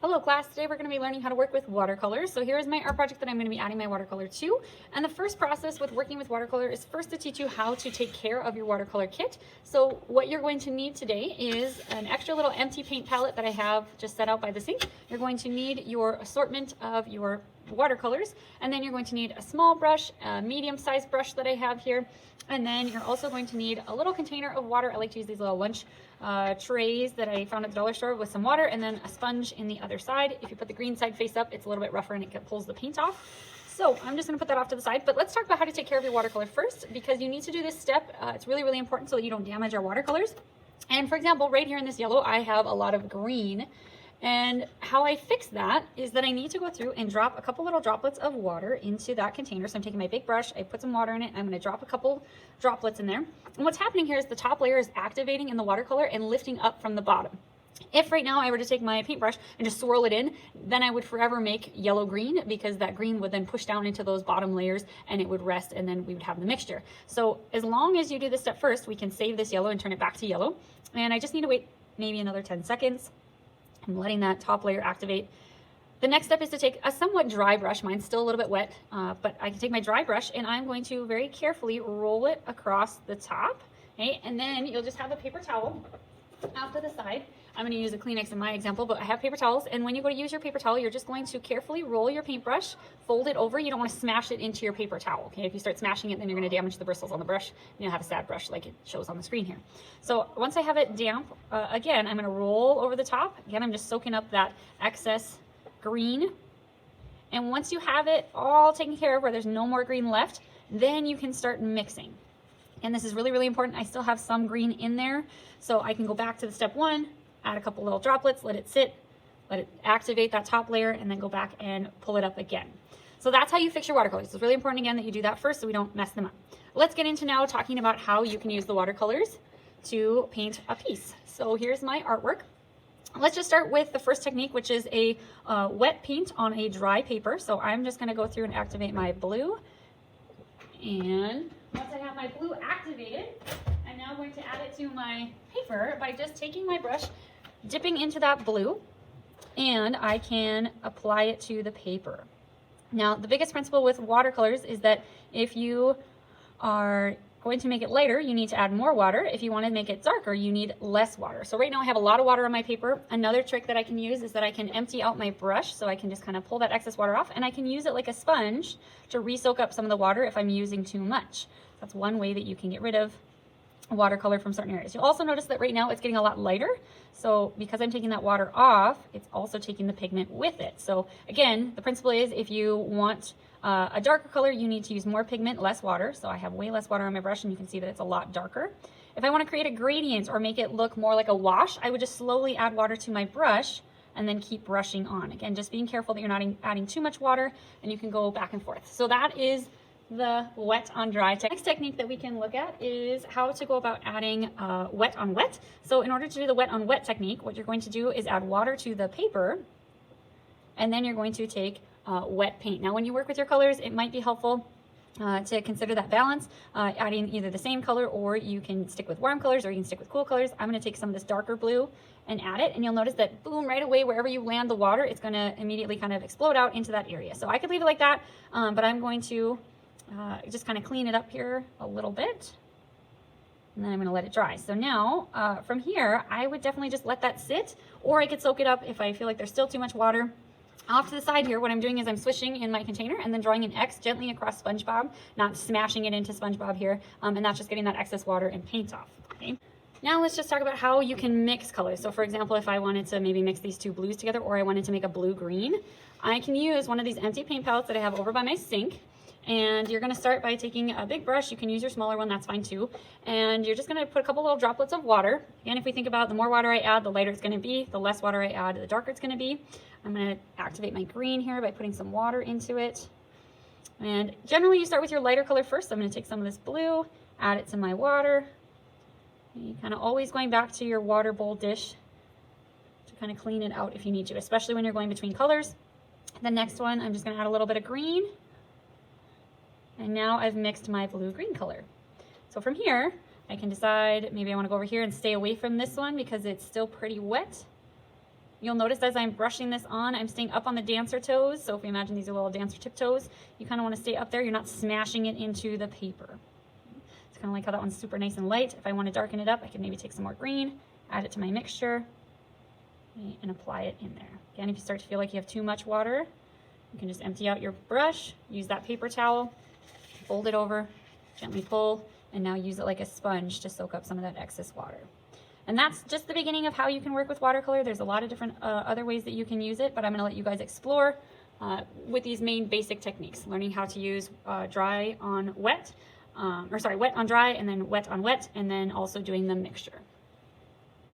Hello class, today we're going to be learning how to work with watercolors. So here is my art project that I'm going to be adding my watercolor to. And the first process with working with watercolor is first to teach you how to take care of your watercolor kit. So what you're going to need today is an extra little empty paint palette that I have just set out by the sink. You're going to need your assortment of your watercolors, and then you're going to need a small brush, a medium-sized brush that I have here, and then you're also going to need a little container of water. I like to use these little lunch trays that I found at the dollar store with some water, and then a sponge in the other side. If you put the green side face up, it's a little bit rougher and it pulls the paint off. So I'm just going to put that off to the side, but let's talk about how to take care of your watercolor first, because you need to do this step. It's really, really important so that you don't damage our watercolors. And for example, right here in this yellow, I have a lot of green. And how I fix that is that I need to go through and drop a couple little droplets of water into that container. So I'm taking my big brush, I put some water in it, I'm going to drop a couple droplets in there. And what's happening here is the top layer is activating in the watercolor and lifting up from the bottom. If right now I were to take my paintbrush and just swirl it in, then I would forever make yellow-green, because that green would then push down into those bottom layers and it would rest, and then we would have the mixture. So as long as you do this step first, we can save this yellow and turn it back to yellow. And I just need to wait maybe another 10 seconds. I'm letting that top layer activate. The next step is to take a somewhat dry brush. Mine's still a little bit wet, but I can take my dry brush and I'm going to very carefully roll it across the top. Okay? And then you'll just have a paper towel off to the side. I'm going to use a Kleenex in my example, but I have paper towels. And when you go to use your paper towel, you're just going to carefully roll your paintbrush, fold it over. You don't want to smash it into your paper towel. Okay? If you start smashing it, then you're going to damage the bristles on the brush, and you'll have a sad brush like it shows on the screen here. So once I have it damp, again, I'm going to roll over the top. Again, I'm just soaking up that excess green. And once you have it all taken care of, where there's no more green left, then you can start mixing. And this is really, really important. I still have some green in there, so I can go back to the step one, add a couple little droplets, let it sit, let it activate that top layer, and then go back and pull it up again. So that's how you fix your watercolors. It's really important, again, that you do that first so we don't mess them up. Let's get into now talking about how you can use the watercolors to paint a piece. So here's my artwork. Let's just start with the first technique, which is a wet paint on a dry paper. So I'm just going to go through and activate my blue. And once I have my blue activated, I'm now going to add it to my paper by just taking my brush, dipping into that blue, and I can apply it to the paper. Now, the biggest principle with watercolors is that if you are going to make it lighter, you need to add more water. If you want to make it darker, you need less water. So right now I have a lot of water on my paper. Another trick that I can use is that I can empty out my brush, so I can just kind of pull that excess water off, and I can use it like a sponge to re-soak up some of the water if I'm using too much. That's one way that you can get rid of watercolor from certain areas. You'll also notice that right now it's getting a lot lighter. So because I'm taking that water off, it's also taking the pigment with it. So again, the principle is if you want a darker color, you need to use more pigment, less water. So I have way less water on my brush, and you can see that it's a lot darker. If I want to create a gradient or make it look more like a wash, I would just slowly add water to my brush and then keep brushing on. Again, just being careful that you're not adding too much water, and you can go back and forth. So that is the wet on dry. Next technique that we can look at is how to go about adding wet on wet. So in order to do the wet on wet technique, what you're going to do is add water to the paper, and then you're going to take wet paint. Now when you work with your colors, it might be helpful to consider that balance, adding either the same color, or you can stick with warm colors, or you can stick with cool colors. I'm going to take some of this darker blue and add it, and you'll notice that boom, right away, wherever you land the water, it's going to immediately kind of explode out into that area. So I could leave it like that, but I'm going to just kind of clean it up here a little bit, and then I'm going to let it dry. So now from here, I would definitely just let that sit, or I could soak it up if I feel like there's still too much water. Off to the side here, what I'm doing is I'm swishing in my container and then drawing an X gently across SpongeBob, not smashing it into SpongeBob here, and that's just getting that excess water and paint off. Okay. Now let's just talk about how you can mix colors. So for example, if I wanted to maybe mix these two blues together, or I wanted to make a blue-green, I can use one of these empty paint palettes that I have over by my sink. And you're going to start by taking a big brush. You can use your smaller one, that's fine too. And you're just going to put a couple little droplets of water. Again, if we think about the more water I add, the lighter it's going to be. The less water I add, the darker it's going to be. I'm going to activate my green here by putting some water into it. And generally you start with your lighter color first. So I'm going to take some of this blue, add it to my water. And you're kind of always going back to your water bowl dish to kind of clean it out if you need to, especially when you're going between colors. The next one, I'm just going to add a little bit of green. And now I've mixed my blue-green color. So from here, I can decide maybe I want to go over here and stay away from this one because it's still pretty wet. You'll notice as I'm brushing this on, I'm staying up on the dancer toes. So if we imagine these are little dancer tip toes, you kind of want to stay up there. You're not smashing it into the paper. It's kind of like how that one's super nice and light. If I want to darken it up, I can maybe take some more green, add it to my mixture, and apply it in there. Again, if you start to feel like you have too much water, you can just empty out your brush, use that paper towel, fold it over, gently pull, and now use it like a sponge to soak up some of that excess water. And that's just the beginning of how you can work with watercolor. There's a lot of different other ways that you can use it, but I'm gonna let you guys explore with these main basic techniques, learning how to use dry on wet, wet on dry, and then wet on wet, and then also doing the mixture.